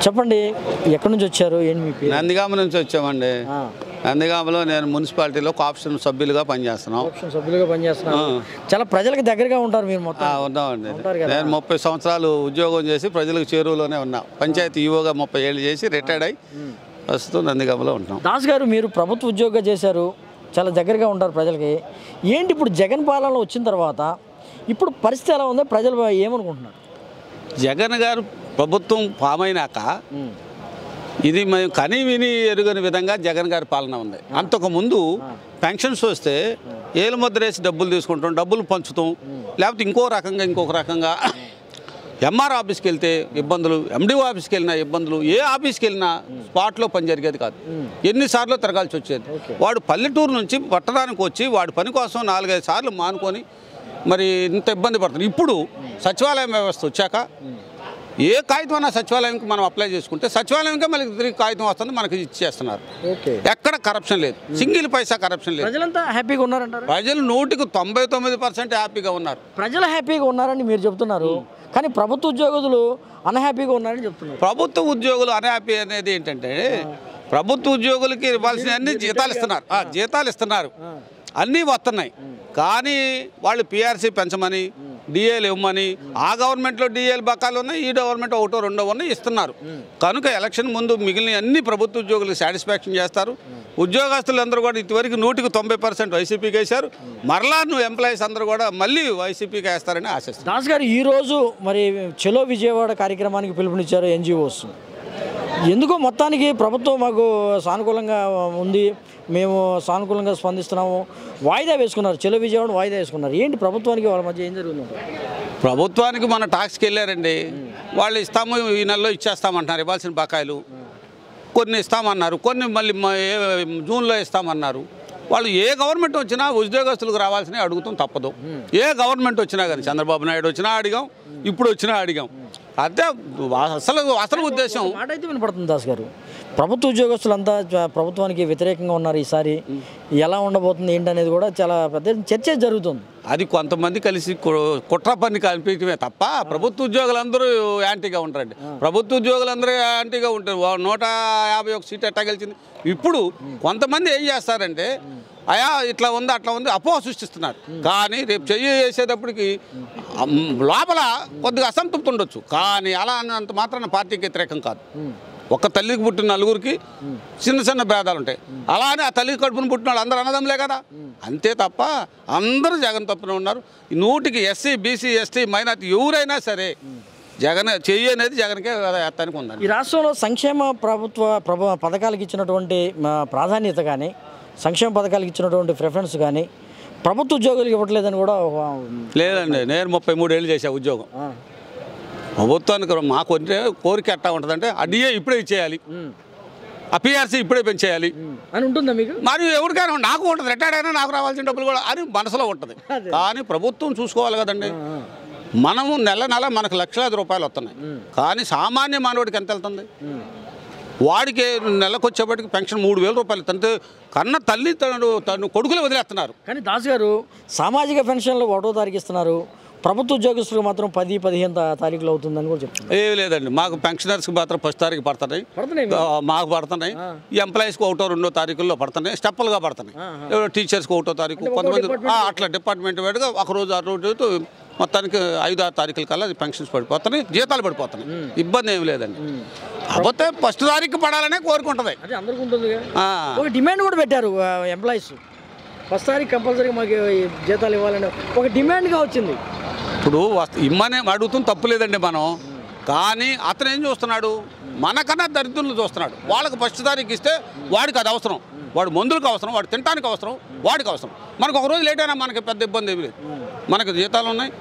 చెప్పండి, ఎక్కడి నుంచి వచ్చారు, ఏంటి మీ పేరు? నందిగామ నుంచి వచ్చామండి. నందిగామలో నేను మున్సిపాలిటీలో కోఆప్షన్ సభ్యులుగా పనిచేస్తున్నాం. చాలా ప్రజలకు దగ్గరగా ఉంటారు మీరు మొత్తం? ఉన్నామండి. నేను 30 సంవత్సరాలు ఉద్యోగం చేసి ప్రజలకు చేరువలోనే ఉన్నా. పంచాయతీ ఈవోగా 30 ఏళ్ళు చేసి రిటైర్డ్ అయ్యి ప్రస్తుతం నందిగామలో ఉంటున్నాం. దాస్ గారు, మీరు ప్రభుత్వ ఉద్యోగం చేశారు, చాలా దగ్గరగా ఉంటారు ప్రజలకి. ఏంటి ఇప్పుడు జగన్ పాలనలో వచ్చిన తర్వాత ఇప్పుడు పరిస్థితి ఎలా ఉందో ప్రజలు ఏమనుకుంటున్నారు? జగన్ గారు ప్రభుత్వం ఫామ్ అయినాక ఇది మేము కని విని ఎరుగని విధంగా జగన్ గారి పాలన ఉంది. అంతకుముందు పెన్షన్స్ వస్తే ఏలు ముద్రేసి డబ్బులు తీసుకుంటాం, డబ్బులు పంచుతాం, లేకపోతే ఇంకొక రకంగా ఎంఆర్ ఆఫీస్కి వెళ్తే ఇబ్బందులు, ఎండిఓ ఆఫీస్కి వెళ్ళినా ఇబ్బందులు, ఏ ఆఫీస్కి వెళ్ళినా స్పాట్లో పని జరిగేది కాదు. ఎన్నిసార్లు తిరగాల్సి వచ్చేది. వాడు పల్లెటూరు నుంచి పట్టణానికి వచ్చి వాడి పని కోసం 4-5 సార్లు మానుకొని మరి ఇంత ఇబ్బంది పడుతుంది. ఇప్పుడు సచివాలయం వ్యవస్థ వచ్చాక ఏ కాగితం అన్నా సచివాలయంకి మనం అప్లై చేసుకుంటే సచివాలయంకే మళ్ళీ తిరిగి కాగితం వస్తుంది, మనకి ఇచ్చేస్తున్నారు. ఎక్కడ కరప్షన్ లేదు, సింగిల్ పైసా కరప్షన్ లేదు. ప్రజలంతా హ్యాపీగా ఉన్నారంటారు? ప్రజలు 99% హ్యాపీగా ఉన్నారు. ప్రజలు హ్యాపీగా ఉన్నారని మీరు చెప్తున్నారు, కానీ ప్రభుత్వ ఉద్యోగులు అన్హ్యాపీగా ఉన్నారని చెప్తున్నారు. ప్రభుత్వ ఉద్యోగులు అన్హ్యాపీ అనేది ఏంటంటే, ప్రభుత్వ ఉద్యోగులకి ఇవ్వాల్సిన అన్ని జీతాలు ఇస్తున్నారు, అన్నీ వస్తున్నాయి. కానీ వాళ్ళు పిఆర్సీ పెంచమని, డిఏలు ఇవ్వమని, ఆ గవర్నమెంట్లో డిఏలు బకాలు ఉన్నాయి, ఈ గవర్నమెంట్ 1-2 ఉన్నాయి ఇస్తున్నారు. కనుక ఎలక్షన్ ముందు మిగిలిన అన్ని ప్రభుత్వ ఉద్యోగులకు సాటిస్ఫాక్షన్ చేస్తారు. ఉద్యోగస్తులందరూ కూడా ఇదివరకు 100% వైసీపీకి వేశారు. మరలా ఎంప్లాయీస్ అందరూ కూడా మళ్ళీ వైసీపీకి వేస్తారని ఆశిస్తారు. దాస్ గారు, ఈరోజు మరి చలో విజయవాడ కార్యక్రమానికి పిలుపునిచ్చారు ఎన్జిఓస్. ఎందుకో మొత్తానికి ప్రభుత్వం మాకు సానుకూలంగా ఉంది, మేము సానుకూలంగా స్పందిస్తున్నాము, వాయిదా వేసుకున్నారు, చలో విజయవాడ వాయిదా వేసుకున్నారు. ఏంటి ప్రభుత్వానికి వాళ్ళ మధ్య ఏం జరుగుతుంది? ప్రభుత్వానికి మన టాక్స్కి వెళ్ళారండి, వాళ్ళు ఇస్తాము, ఈ నెలలో ఇచ్చేస్తామంటున్నారు ఇవ్వాల్సిన బకాయిలు. కొన్ని ఇస్తామన్నారు, కొన్ని మళ్ళీ జూన్లో ఇస్తామన్నారు. వాళ్ళు ఏ గవర్నమెంట్ వచ్చినా ఉద్యోగస్తులకు రావాల్సినవి అడుగుతాం తప్పదు. ఏ గవర్నమెంట్ వచ్చినా కానీ, చంద్రబాబు నాయుడు వచ్చినా అడిగాం, ఇప్పుడు వచ్చినా అడిగాం. అదే అసలు ఉద్దేశం. మాట అయితే వినపడుతుంది దాస్ గారు, ప్రభుత్వ ఉద్యోగస్తులంతా ప్రభుత్వానికి వ్యతిరేకంగా ఉన్నారు, ఈసారి ఎలా ఉండబోతుంది ఏంటనేది కూడా చాలా పెద్ద చర్చ జరుగుతుంది. అది కొంతమంది కలిసి కుట్ర పని కల్పించమే తప్ప ప్రభుత్వ ఉద్యోగులందరూ యాంటీగా ఉంటారండి. ప్రభుత్వ ఉద్యోగులందరూ యాంటీగా ఉంటారు. 151 సీట్ ఎట్టా గెలిచింది. ఇప్పుడు కొంతమంది ఏం చేస్తారంటే, అయా ఇట్లా ఉంది అట్లా ఉంది అపోహ సృష్టిస్తున్నారు. కానీ రేపు చేసేటప్పటికి లోపల కొద్దిగా అసంతృప్తి ఉండొచ్చు, కానీ అలా అన్నంత మాత్రాన పార్టీకి వ్యతిరేకం కాదు. ఒక తల్లికి పుట్టిన నలుగురికి చిన్న భేదాలు ఉంటాయి. అలానే ఆ తల్లికి కడుపును పుట్టిన వాళ్ళు అందరూ అన్నదమ్ములే కదా, అంతే తప్ప అందరూ జగన్ తప్పున ఉన్నారు. 100కి ఎస్సీ, బీసీ, ఎస్టీ, మైనార్టీ ఎవరైనా సరే జగన్ చెయ్యి అనేది జగన్కే ఎత్తానికి ఉందండి. ఈ రాష్ట్రంలో సంక్షేమ పథకాలకు ఇచ్చినటువంటి ప్రాధాన్యత కానీ, సంక్షేమ పథకాలకు ఇచ్చినటువంటి ప్రిఫరెన్స్ కానీ ప్రభుత్వ ఉద్యోగులకు ఇవ్వట్లేదని కూడా లేదండి. నేను 33 ఏళ్ళు చేసా ఉద్యోగం. ప్రభుత్వానికి మాకు కోరిక ఎట్టా ఉంటుందంటే, ఆ డిఏ ఇప్పుడే ఇచ్చేయాలి, ఆ పిఆర్సీ ఇప్పుడే పెంచేయాలి అని ఉంటుందా మీకు? మరి ఎవరికైనా నాకు ఉంటుంది, రిటైర్డ్ అయినా నాకు రావాల్సిన డబ్బులు కూడా అని మనసులో ఉంటుంది. కానీ ప్రభుత్వం చూసుకోవాలి కదండి. మనము నెల మనకు లక్షలాది రూపాయలు వస్తున్నాయి, కానీ సామాన్య మానవుడికి ఎంత వెళ్తుంది? వాడికి నెలకు వచ్చేప్పటికి పెన్షన్ 3000 రూపాయలు తంతే కన్న తల్లి తను కొడుకులు వదిలేస్తున్నారు. కానీ దాస్ గారు, సామాజిక పెన్షన్లు 1వ తారీఖు ఇస్తున్నారు, ప్రభుత్వ ఉద్యోగస్తులకు మాత్రం 10-15 తారీఖులు అవుతుందని కూడా చెప్తున్నారు. ఏమి లేదండి, మాకు పెన్షనర్స్కి మాత్రం 1వ తారీఖు పడుతున్నాయి, మాకు పడుతున్నాయి. ఈ ఎంప్లాయీస్కి 1-2 తారీఖుల్లో పడుతున్నాయి, స్టెప్పులుగా పడుతున్నాయి. టీచర్స్కి 1వ తారీఖు, కొంతమంది అట్లా డిపార్ట్మెంట్ వేడుగా ఒకరోజు 6 రోజు మొత్తానికి 5-6 తారీఖుల కల్లా పెన్షన్స్ పడిపోతున్నాయి, జీతాలు పడిపోతున్నాయి. ఇబ్బంది ఏమి లేదండి. కాకపోతే 1వ తారీఖు పడాలనే కోరుకుంటుంది. అదే అందరికీ ఉంటుంది. ఒక డిమాండ్ కూడా పెట్టారు ఎంప్లాయీస్, 1వ తారీఖు కంపల్సరీగా మాకు జీతాలు ఇవ్వాలని ఒక డిమాండ్గా వచ్చింది. ఇప్పుడు ఇమ్మనే అడుగుతుంది, తప్పు లేదండి మనం. కానీ అతను ఏం చూస్తున్నాడు, మనకన్నా దరిద్రులు చూస్తున్నాడు. వాళ్ళకి 1వ తారీఖు ఇస్తే వాడికి అది అవసరం, వాడు మందులకు అవసరం, వాడు తినడానికి అవసరం, వాడికి అవసరం. మనకు ఒక రోజు లేట్ అయినా మనకి పెద్ద ఇబ్బంది ఏమి లేదు. మనకు జీతాలు ఉన్నాయి,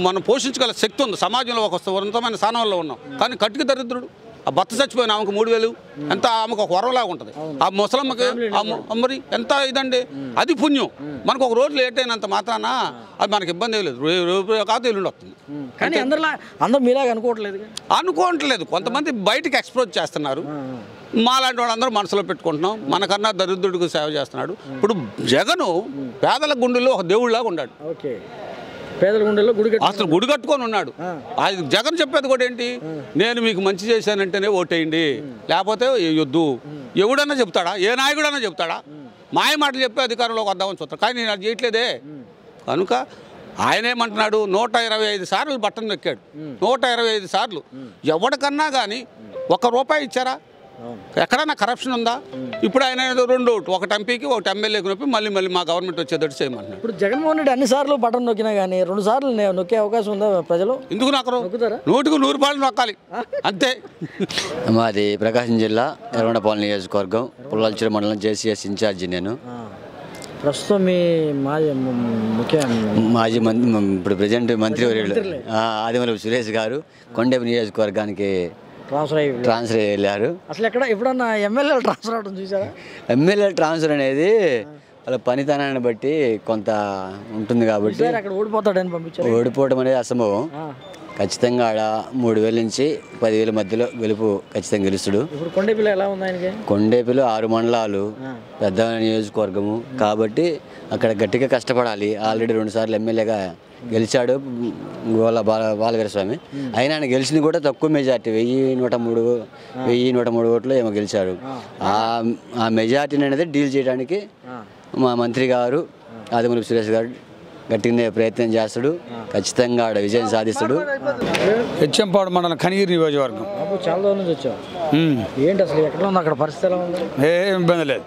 మనం పోషించగల శక్తి ఉంది, సమాజంలో ఒక ఉన్నతమైన స్థానంలో ఉన్నాం. కానీ కట్టుకు దరిద్రుడు, ఆ భర్త చచ్చిపోయిన ఆమెకు 3000 ఎంత, ఆమెకు ఒక వరంలాగా ఉంటుంది. ఆ ముసలమ్మకి మరి ఎంత ఇదండి, అది పుణ్యం. మనకు ఒక రోజు లేట్ అయినంత మాత్రాన అది మనకి ఇబ్బంది ఏమి లేదు. కాదు ఎల్లుండి వస్తుంది. కానీ అందరూ మీలాగా అనుకోవట్లేదు. కొంతమంది బయటికి ఎక్స్ప్లోజ్ చేస్తున్నారు. మాలాంటి వాళ్ళందరూ మనసులో పెట్టుకుంటున్నాం. మనకన్నా దరిద్రుడికి సేవ చేస్తున్నాడు. ఇప్పుడు జగను పేదల గుండెల్లో ఒక దేవుడిలాగా ఉన్నాడు. పేదల గుండెల్లో గుడి అసలు గుడి కట్టుకొని ఉన్నాడు. అది జగన్ చెప్పేది కూడా ఏంటి, నేను మీకు మంచి చేశానంటేనే ఓటేయండి, లేకపోతే వద్దు. ఎవడన్నా చెప్తాడా, ఏ నాయకుడన్నా చెప్తాడా? మాయ మాటలు చెప్పే అధికారంలోకి వద్దామని చూస్తాడు, కానీ నేను అది చేయట్లేదే. కనుక ఆయన ఏమంటున్నాడు, 125 సార్లు బట్టను నొక్కాడు. 125 సార్లు ఎవరికన్నా కానీ ₹1 ఇచ్చారా? ఎక్కడన్నా కరప్షన్ ఉందా? ఇప్పుడు ఆయన 2 ఒకటి ఎంపీకి ఒకటి ఎమ్మెల్యేకి నొప్పి మళ్ళీ మా గవర్నమెంట్ వచ్చేటట్టు చేయమంటున్నాడు. ఇప్పుడు జగన్మోహన్ రెడ్డి అన్ని సార్లు బటన్ నొక్కినా కానీ 2 సార్లు నొక్కే అవకాశం ఉందా ప్రజలు? ఎందుకు నొక్కరు? 100కి 100 నొక్కాలి అంతే. మాది ప్రకాశం జిల్లా ఎర్రగొండపాలెం నియోజకవర్గం పుల్లలచెరు మండలం జేసీఎస్ ఇన్ఛార్జి నేను. ప్రస్తుతం మీ మాజీ ఇప్పుడు ప్రజెంట్ మంత్రివర్యులు ఆదిమూలపు సురేష్ గారు కొండేపు నియోజకవర్గానికి ట్రాన్స్ఫర్ వెళ్ళారు. అసలు ఎక్కడ ఎప్పుడన్నా ఎమ్మెల్యే ట్రాన్స్ఫర్ అవడం చూసారా? ఎమ్మెల్యే ట్రాన్స్ఫర్ అనేది వాళ్ళ పనితనాన్ని బట్టి కొంత ఉంటుంది కాబట్టి అక్కడ ఓడిపోతాడని పంపించారు. ఓడిపోవడం అనేది అసంభవం. ఖచ్చితంగా ఆడ 3,000 నుంచి 10,000 మధ్యలో గెలుపు ఖచ్చితంగా గెలుస్తాడు. ఇప్పుడు కొండేపిలో ఎలా ఉంది ఆయనకి? కొండేపిలో 6 మండలాలు పెద్ద నియోజకవర్గము కాబట్టి అక్కడ గట్టిగా కష్టపడాలి. ఆల్రెడీ 2 సార్లు ఎమ్మెల్యేగా గెలిచాడు బాలవీరస్వామి. అయినా ఆయన గెలిచింది కూడా తక్కువ మెజార్టీ, 1,103 ఓట్లు ఏమో గెలిచాడు. ఆ మెజార్టీని అనేది డీల్ చేయడానికి మా మంత్రి గారు ఆదిమూలపు సురేష్ గారు గట్టిగా ప్రయత్నం చేస్తాడు. ఖచ్చితంగా ఆడ విజయం సాధిస్తాడు. హెచ్ఎంపాడు మండలం కనిగిరి నియోజకవర్గం. చాలా రోజుల నుంచి వచ్చావు, ఏంటి అసలు ఎక్కడ ఉంది అక్కడ పరిస్థితి ఎలా ఉంది? ఏం ఇబ్బంది లేదు,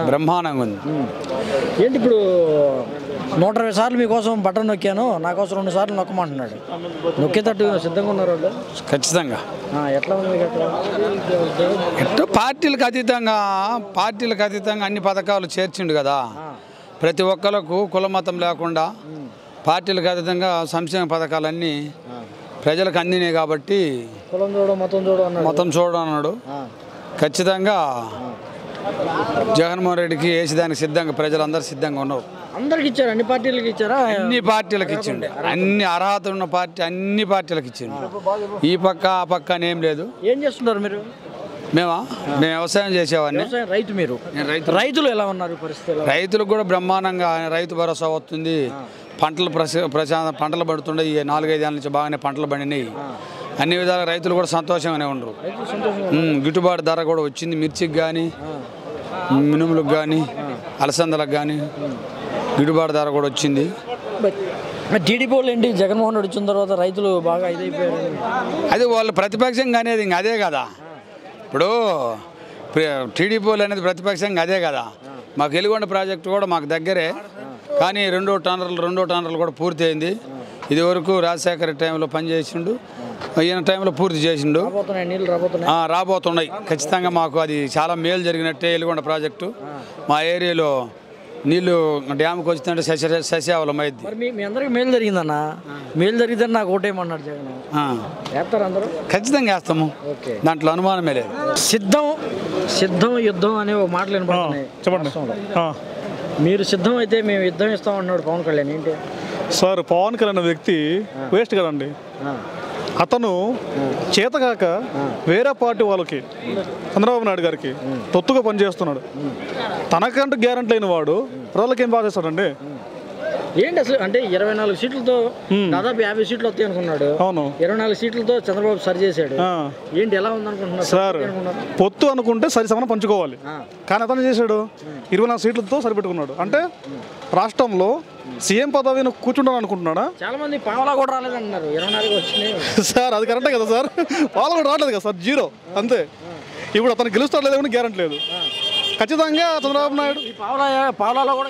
బ్రహ్మాండంగా ఉంది. ఏంటి ఇప్పుడు 120 సార్లు మీకోసం బటన్ నొక్కాను, నా కోసం 2 సార్లు నొక్కమంటున్నాడు. నొక్కేటట్టు సిద్ధంగా ఉన్నారు వాళ్ళు? ఖచ్చితంగా. ఎట్లా ఉంది ఎట్టో పార్టీలకు అతీతంగా అన్ని పథకాలు చేర్చిండు కదా. ప్రతి ఒక్కరికి కుల మతం లేకుండా పార్టీలకు అతీతంగా సంక్షేమ పథకాలన్నీ ప్రజలకు అందినాయి కాబట్టి కులం చూడ మతం చూడ అన్నాడు. ఖచ్చితంగా జగన్మోహన్ రెడ్డికి వేసేదానికి సిద్ధంగా ప్రజలందరూ సిద్ధంగా ఉన్నారు. అందరికి ఇచ్చారు, అన్ని పార్టీలకు ఇచ్చారా? అన్ని పార్టీలకు ఇచ్చిండు, అన్ని అర్హత ఉన్న పార్టీ అన్ని పార్టీలకు ఇచ్చిండు. ఈ పక్క ఆ పక్క అనేం లేదు. ఏం చేస్తున్నారు మీరు? మేము వ్యవసాయం చేసేవాడిని. రైతు మీరు? రైతులు ఎలా ఉన్నారు పరిస్థితి? రైతులకు కూడా బ్రహ్మాండంగా రైతు భరోసా వస్తుంది. పంటలు పడుతుండే. ఈ 4-5 ఏళ్ళ నుంచి బాగానే పంటలు పండినాయి. అన్ని విధాలుగా రైతులు కూడా సంతోషంగానే ఉండరు. గిట్టుబాటు ధర కూడా వచ్చింది. మిర్చికి కానీ మినుములకు కానీ అలసందలకు కానీ గిట్టుబాటు ధర కూడా వచ్చింది. టీడీపీ వాళ్ళు ఏంటి, జగన్మోహన్ రెడ్డి వచ్చిన తర్వాత రైతులు బాగా ఇదైపోయారు. అది వాళ్ళు ప్రతిపక్షంగా అనేది ఇంక అదే కదా. ఇప్పుడు టీడీపీ వాళ్ళు అనేది ప్రతిపక్షంగా అదే కదా. మాకు వెలిగొండ ప్రాజెక్టు కూడా మాకు దగ్గరే, కానీ రెండో టన్నర్లు కూడా పూర్తి అయింది. ఇది వరకు రాజశేఖర టైంలో పనిచేసిండు, ఈయన టైంలో పూర్తి చేసిండు. రాబోతున్నాయి. ఖచ్చితంగా మాకు అది చాలా మేలు జరిగినట్టే. వెలిగొండ ప్రాజెక్టు మా ఏరియాలో నీళ్లు డ్యామ్కి వచ్చిందంటే సస్యావలం అయింది. మీ అందరికి మేలు జరిగిందన్న, మేలు జరిగిందని నాకు ఓటేయమన్నాడు జగన్. వేస్తారు అందరూ? ఖచ్చితంగా వేస్తాము, దాంట్లో అనుమానమే లేదు. సిద్ధం యుద్ధం అనే ఒక మాటలు వినపడుతున్నాయి. చెప్పండి, మీరు సిద్ధం అయితే మేము యుద్ధం ఇస్తామన్నాడు పవన్ కళ్యాణ్. ఏంటి సార్, పవన్ కళ్యాణ్ వ్యక్తి వేస్ట్ కదండి. అతను చేతగాక వేరే పార్టీ వాళ్ళకి చంద్రబాబు నాయుడు గారికి తొత్తుగా పనిచేస్తున్నాడు. తనకంటూ గ్యారెంటీ లేని వాడు ప్రజలకి ఏం బాధ చేస్తాడండి? ఏంటి అసలు అంటే 24 సీట్లతో దాదాపు 50 సీట్లు వస్తాయి అనుకున్నాడు. అవును, 24 సీట్లతో చంద్రబాబు సరి చేశాడు. ఏంటి ఎలా ఉంది అనుకుంటున్నారు సార్? పొత్తు అనుకుంటే సరిసమానం పంచుకోవాలి, కానీ అతను చేశాడు 24 సీట్లతో సరిపెట్టుకున్నాడు. అంటే రాష్ట్రంలో సీఎం పదవిని కూర్చుంటాను అనుకుంటున్నాడా? చాలా మంది పావలా కూడా రాలేదన్నారు, 24 వచ్చినాయి. సార్ అది కరెక్టే కదా సార్, పావలా కూడా రావట్లేదు కదా సార్, 0 అంతే. ఇప్పుడు అతను గెలుస్తాడు లేదని గ్యారెంటీ లేదు. ఖచ్చితంగా చంద్రబాబు నాయుడు పావలాలో కూడా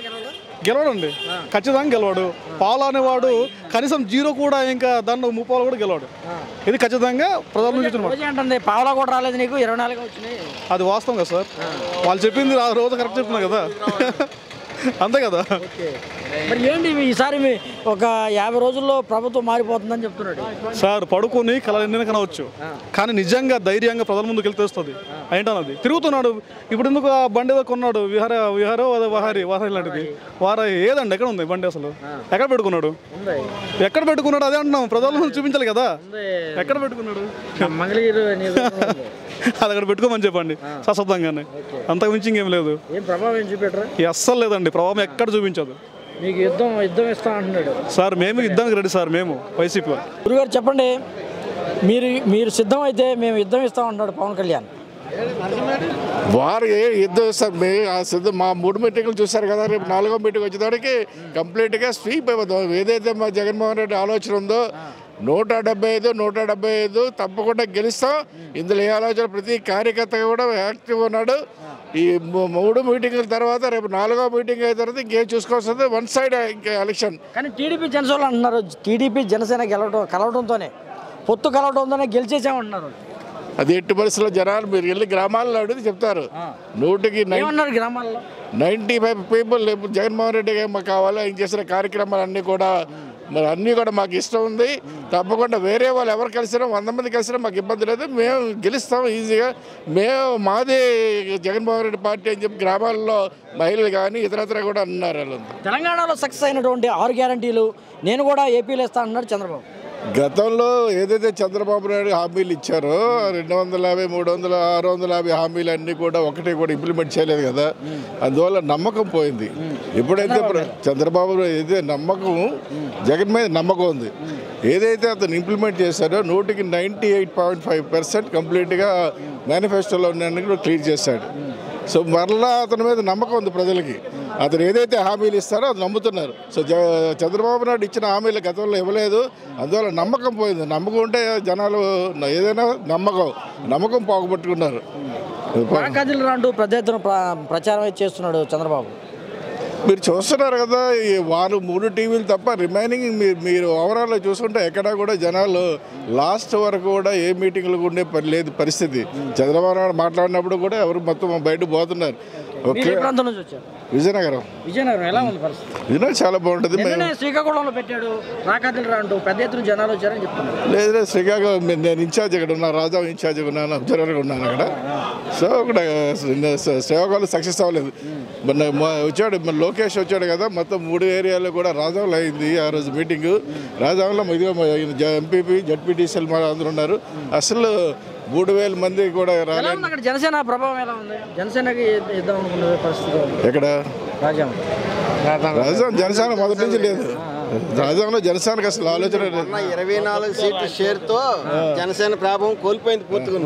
గెలవడండి, ఖచ్చితంగా గెలవాడు. పావులా అనేవాడు కనీసం 0 కూడా, ఇంకా దాంట్లో 30 కూడా గెలవాడు. ఇది ఖచ్చితంగా ప్రజల నుంచి పావలా కూడా రాలేదు నీకు, 24 వచ్చినాయి. అది వాస్తవం కదా సార్, వాళ్ళు చెప్పింది రోజు కరెక్ట్ చెప్తున్నారు కదా, అంతే కదా. మరి ఏంటి ఈసారి ఒక 50 రోజుల్లో ప్రభుత్వం మారిపోతుందని చెప్తున్నాడు సార్. పడుకొని కళ కనవచ్చు, కానీ నిజంగా ధైర్యంగా ప్రజల ముందుకు వెళ్తే వస్తుంది. ఏంటన్నది తిరుగుతున్నాడు. ఇప్పుడు ఎందుకు ఆ బండి ఏదో కొన్నాడు, విహారో వాహారి లాంటిది. ఏదండి ఎక్కడ ఉంది బండి? అసలు ఎక్కడ పెట్టుకున్నాడు? అదే అంటున్నాం, ప్రజల ముందు చూపించాలి కదా. ఎక్కడ పెట్టుకున్నాడు? మంగళగిరి అది అక్కడ పెట్టుకోమని చెప్పండి శాశ్వతంగానే, అంతకు మించి ఇంకేం లేదు. ప్రభావం చూపెట్టరా? అస్సలు లేదండి, ప్రభావం ఎక్కడ చూపించదు. మీకు యుద్ధం ఇస్తాం అంటున్నాడు సార్ మేము యుద్ధానికి రెడీ సార్, మేము వైసీపీ వాళ్ళు. గురుగారు చెప్పండి, మీరు సిద్ధం అయితే మేము యుద్ధం ఇస్తాం అంటున్నాడు పవన్ కళ్యాణ్. వారు యుద్ధం ఇస్తారు. ఆ సిద్ధం మా 3 మీటింగ్లు చూశారు కదా, రేపు 4వ మీటింగ్ వచ్చేదానికి కంప్లీట్గా స్వీప్ అయిపోతాం. ఏదైతే మా జగన్మోహన్ రెడ్డి ఆలోచన ఉందో 175 తప్పకుండా గెలుస్తాం. ఇందులో ఏ ఆలోచన ప్రతి కార్యకర్త కూడా యాక్టివ్ ఉన్నాడు. ఈ 3 మీటింగుల తర్వాత రేపు 4వ మీటింగ్ అయిన తర్వాత ఇంకేం చూసుకోవాల్సింది వన్ సైడ్ ఇంకా ఎలక్షన్. కానీ టీడీపీ జనసేన అంటున్నారు, టీడీపీ జనసేన కలవడంతోనే పొత్తు కలవడంతోనే గెలిచేసామంటున్నారు. అది ఎట్టి పరిస్థితుల్లో జనాలు మీరు వెళ్ళి గ్రామాల్లో అడిగితే చెప్తారు. 100కి 95 పీపుల్ జగన్మోహన్ రెడ్డి మాకు కావాలి. ఆయన చేసిన కార్యక్రమాలన్నీ కూడా అన్నీ కూడా మాకు ఇష్టం ఉంది. తప్పకుండా వేరే వాళ్ళు ఎవరు కలిసినా 100 మంది కలిసినా మాకు ఇబ్బంది లేదు, మేము గెలుస్తాం ఈజీగా. మాది జగన్మోహన్ రెడ్డి పార్టీ అని చెప్పి గ్రామాల్లో మహిళలు కానీ ఇతరత్ర కూడా అన్నారు. వాళ్ళంతా తెలంగాణలో సక్సెస్ అయినటువంటి 6 గ్యారంటీలు నేను కూడా ఏపీలో ఇస్తా అన్నాడు చంద్రబాబు. గతంలో ఏదైతే చంద్రబాబు నాయుడు హామీలు ఇచ్చారో 250, 300, 650 హామీలు అన్నీ కూడా ఒకటి కూడా ఇంప్లిమెంట్ చేయలేదు కదా, అందువల్ల నమ్మకం పోయింది. ఎప్పుడైతే చంద్రబాబు ఏదైతే నమ్మకం, జగన్ మీద నమ్మకం ఉంది. ఏదైతే అతను ఇంప్లిమెంట్ చేశారో 100కి 98.5% కంప్లీట్గా మేనిఫెస్టోలో ఉన్నాయని కూడా క్లియర్ చేశాడు. సో మరలా అతని మీద నమ్మకం ఉంది ప్రజలకి. అతను ఏదైతే హామీలు ఇస్తారో అది నమ్ముతున్నారు. సో చంద్రబాబు నాయుడు ఇచ్చిన హామీలు గతంలో ఇవ్వలేదు, అందువల్ల నమ్మకం పోయింది. నమ్మకం ఉంటే జనాలు ఏదైనా నమ్మకం పోగొట్టుకున్నారు. అంటూ పెద్ద ఎత్తున ప్రచారం చేస్తున్నాడు చంద్రబాబు. మీరు చూస్తున్నారు కదా, వారు 3 టీవీలు తప్ప రిమైనింగ్ మీరు ఓవరాల్ చూసుకుంటే ఎక్కడా కూడా జనాలు లాస్ట్ వరకు కూడా ఏ మీటింగ్లు ఉండే లేదు పరిస్థితి. చంద్రబాబు నాయుడు మాట్లాడినప్పుడు కూడా ఎవరు మొత్తం బయట పోతున్నారు. విజయనగరం ఎలా ఉంది పరిస్థితి? విజయనగరం చాలా బాగుంటుంది. శ్రీకాకుళంలో పెట్టాడు రాకాతులు అంటూ పెద్ద ఎత్తున జనాలు వచ్చారని చెప్తున్నారు. లేదు శ్రీకాకుళం నేను ఇన్ఛార్జ్ ఇక్కడ ఉన్నాను, రాజా ఇన్ఛార్జ్గా ఉన్నాను, అబ్జర్వర్గా ఉన్నాను అక్కడ. సో అక్కడ శ్రీకాకుళం సక్సెస్ అవ్వలేదు. వచ్చాడు లోకేష్ వచ్చాడు కదా, మొత్తం 3 ఏరియాలో కూడా రాజాంలో అయింది ఆ రోజు మీటింగు. రాజాంలో ఎంపీపీ జడ్పీటీసీలు అందరూ ఉన్నారు. అసలు 3000 మంది కూడా రాలేదు. జనసేన ప్రభావం ఎలా ఉంది? జనసేనకి ఎక్కడ రాజాం జనసేన మొదటి నుంచి లేదు. రాజాంలో జనసేనకి అసలు ఆలోచన లేదు. 24 సీట్ల షేర్తో జనసేన ప్రభావం కోల్పోయింది పూర్తిగా.